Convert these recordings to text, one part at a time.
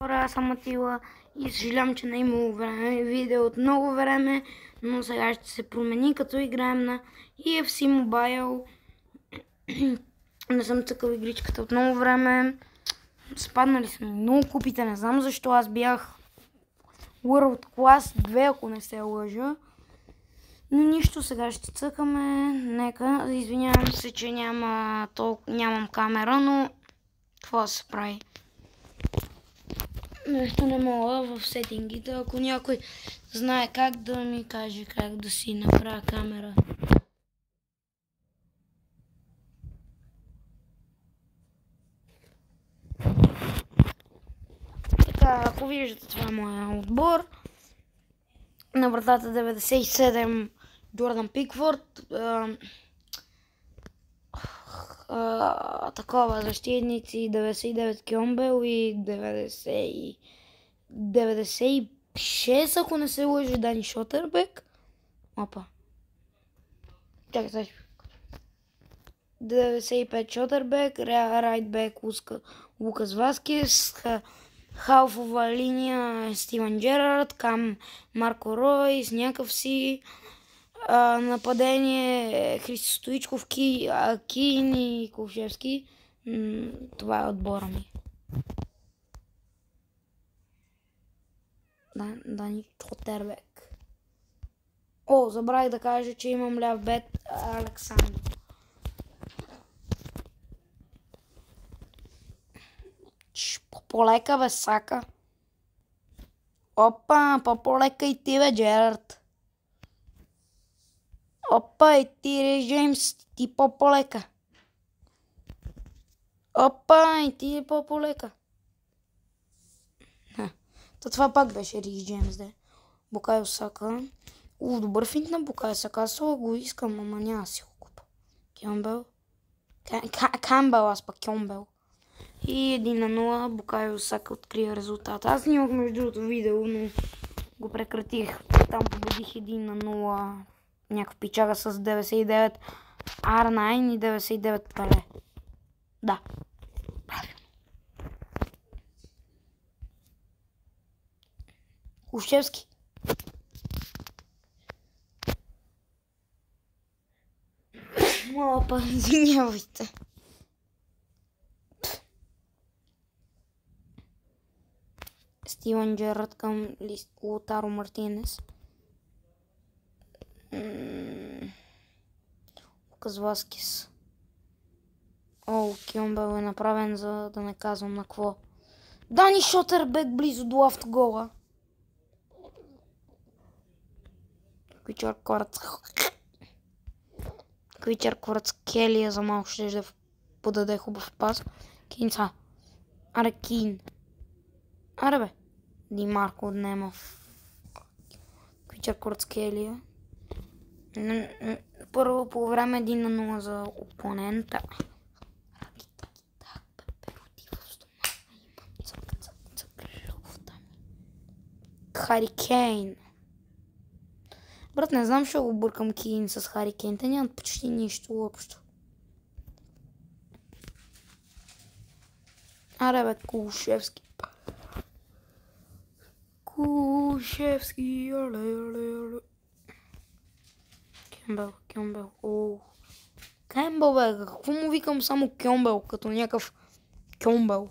Аз съм Атила и съжалявам, че не е имало видео от много време, но сега ще се промени, като играем на EFC Mobile. Не съм цъкал игричката от много време. Спаднали са ми много купите, не знам защо. Аз бях World Class 2, ако не се лъжа. Но нищо, сега ще цъкаме. Нека, извинявам се, че нямам камера, но какво се прави? Нещо не мога в сетингите. Ако някой знае как, да ми каже как да си направя камера. Така, ако виждате, това е моя отбор. На вратата 97 Джордан Пикфорд. Такова, защитници 99 Кьомбел и 96, ако не се лъжи, Дани Шотербек. Опа. Чакай, сега. 95 Шотербек, райтбек Лукас Васкес, халфова линия Стивен Джерард, към Марко Ройс, някакъв си. Нападение Христо Стоичков, Кин и Кулшевски. Това е отбора ми. Дани Шотербек. О, забравих да кажа, че имам ляв бет Александър. По-полека, бе, Сака. Опа, по-полека и ти, бе, Джерард. Опа, и ти, Рис Джеймс, ти по-полека. Опа, и ти по-полека. То това пак беше Рис Джеймс, де. Букайо Сака. Добър финт на Букайо Сака. Аз го искам, ама няма си го купа. Кьомбел. Камбел, аз пък Кьомбел. И 1-0, Букайо Сака открия резултата. Аз снимах между другото видео, но го прекратих. Там победих 1-0 някакъв пичага с 99 R9 и 99 Пеле. Да, правилно. Кулшевски. Опа, извинявайте. Стивен Джерард към Лотаро Мартинес. Лукас Васкес. О, Кьомбел е направен, за да не казвам на какво. Дани Шотербек близо до автогола. Квичър Кварц Келия за малко ще да подаде хубав пас. Кинца. Аре Кин. Аре бе. Ди Марко отнема. Квичър Кварц Келия. Първо по време 1-0 за опонента. Хари Кейн. Брат, не знам, ще го бъркам Кейн с Хари Кейн. Те нямат почти нищо общо. Аре бе, Кулшевски. Кулшевски, оле. Кьомбел. О. Кембел, бе, какво му викам само Кьомбел, като някакъв Кьомбел.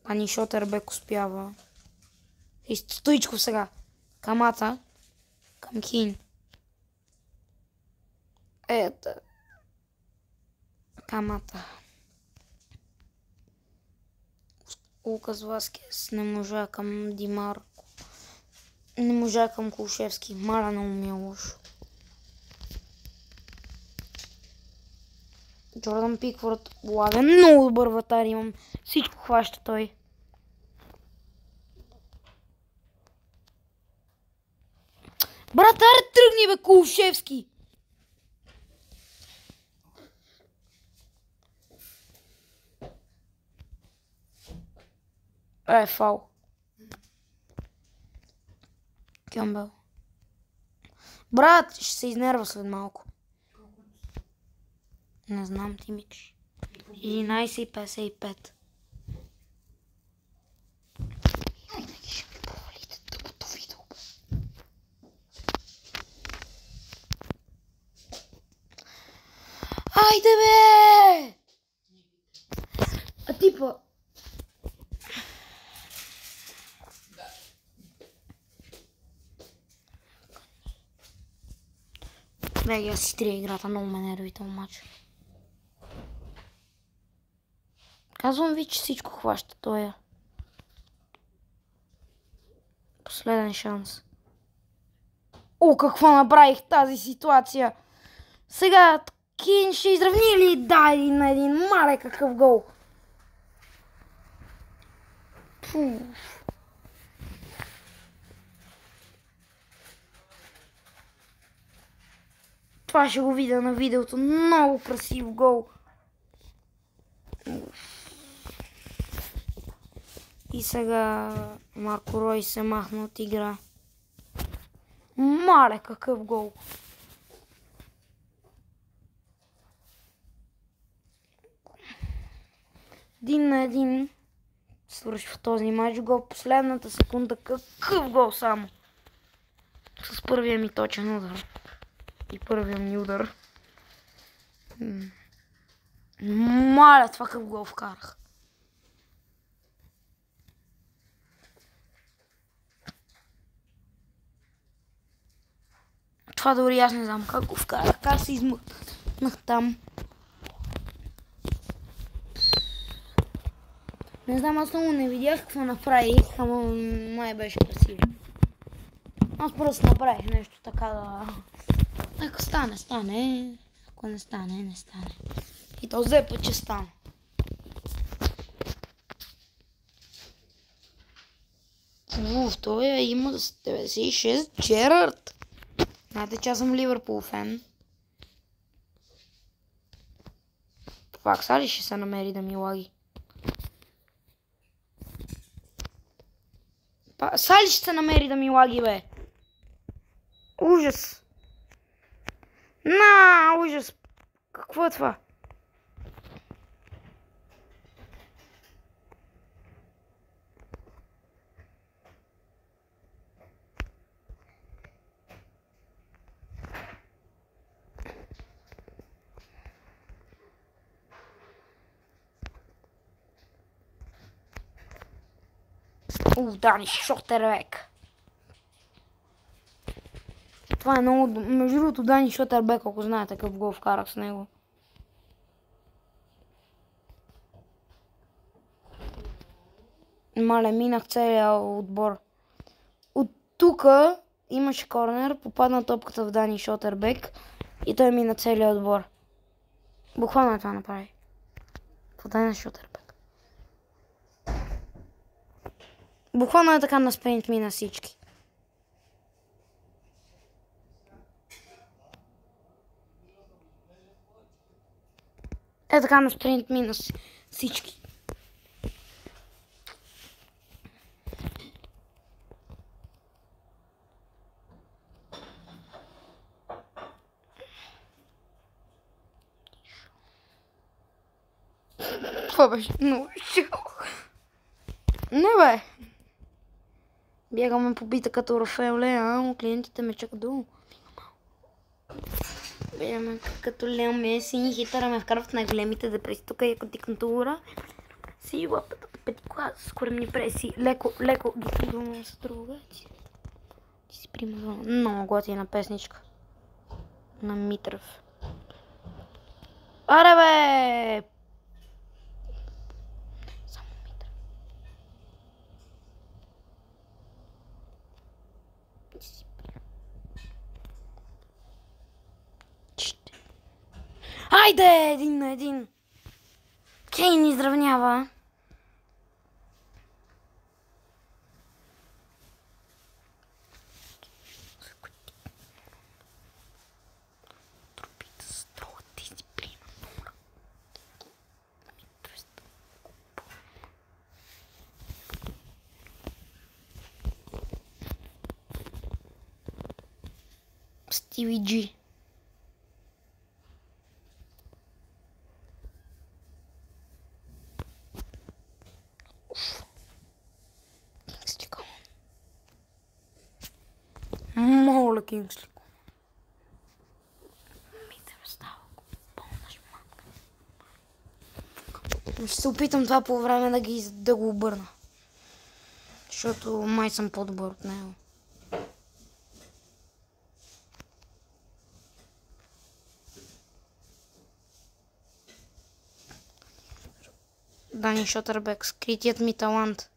Ани Шотербек успява. И Стоичков сега. Камата. Към Кин. Ето. Камата. Лукас Васкес не можа към Димарко. Не можа към Кулшевски. Мара много ми е лошо. Джордан Пикфорд, ладен, много добър вратар имам. Всичко хваща той. Брат, аре тръгни, бе, Кулшевски! Фал. Кьомбел. Брат, ще се изнерва след малко. Не знам, ти микаш. 11:55. Айде бе! А типа... Бе, аз си трия играта, много ме нерви този матч. Казвам ви, че всичко хваща тоя. Последен шанс. О, какво направих в тази ситуация? Сега Кейн ще изравни ли? Да, 1-1. Мале, какъв гол. Пуф. Това ще го видя на видеото. Много красив гол. И сега Марко Рой се махна от игра. Мале, какъв гол. Един на един свършва този матч. Гол последната секунда. Какъв гол само. С първия ми точен удар. И първия ми удар. Маля, това какъв гол вкарах. Това дори аз не знам как го вкарах. Как се измъкнах там. Не знам, аз много не видях какво направих, ама май беше красиво. Аз просто направих нещо така да... Ако стане, стане. Ако не стане, не стане. И то взе път, че стане. Той има 96 Джерард. Знаете, че аз съм Ливърпул фен. Пак са ли ще се намери да ми лаги? Са ли ще се намери да ми лаги, бе? Ужас! Ужас! Какво е това? Дани Шотербек. Това е много... Между другото, Дани Шотербек, ако знаете какъв гол вкарах с него. Мале, минах целия отбор. От тука имаше корнер, попадна топката в Дани Шотербек и той мина целия отбор. Буквално това направи. По Дани Шотербек. Буквално е така на спринт мина всички. Е така на спринт мина всички. Това беше много шоу. Не бе. Бягаме по бита като Рафаел Лео, клиентите ме чакат долу. Бягаме като Лео Меси, хитъра ме вкарва в най-големите депреси. Тук е кантура. Си лапата пети клас, коремни преси. Леко ги придумвам с друга. Ти си примерно много готина песничка. На Митрев. Аре бе! Само Митрев. Айде! 1-1. Кейн изравнява. Стиви Джи. Кингсли Коман. Моля, Кингсли Коман. Митър става пълна шма. Ще се опитам това по време да го обърна. Защото май съм по-добър от него. Дани Шотърбек, скритият ми талант.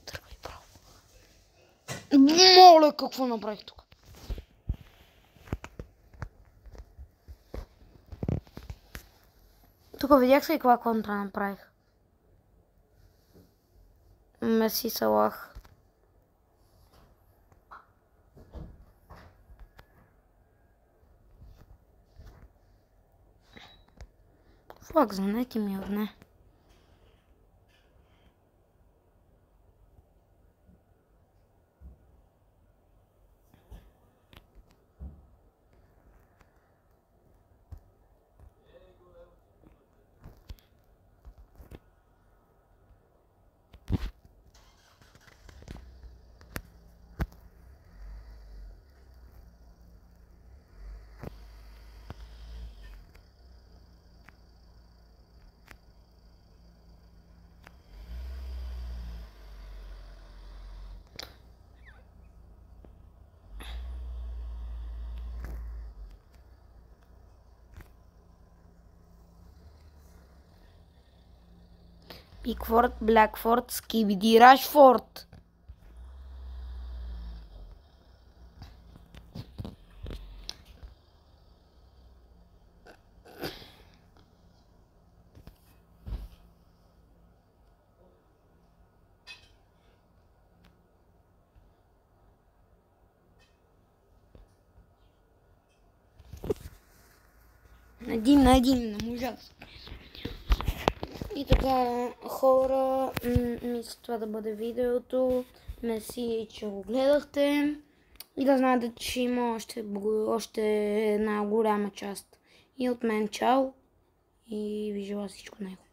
Тръгвай право. Моля, какво направих тук? Тук видях ли каква контра направих? Меси Салах. Флаг за нети ми отне. Пикфорд, Блакфорд, Скибиди, Рашфорд. Един на един, не можа да се. И така, хора, мисля това да бъде видеото. Мерси, че го гледахте. И да знаете, че има още една голяма част. И от мен чао. И ви желая всичко най-хубаво.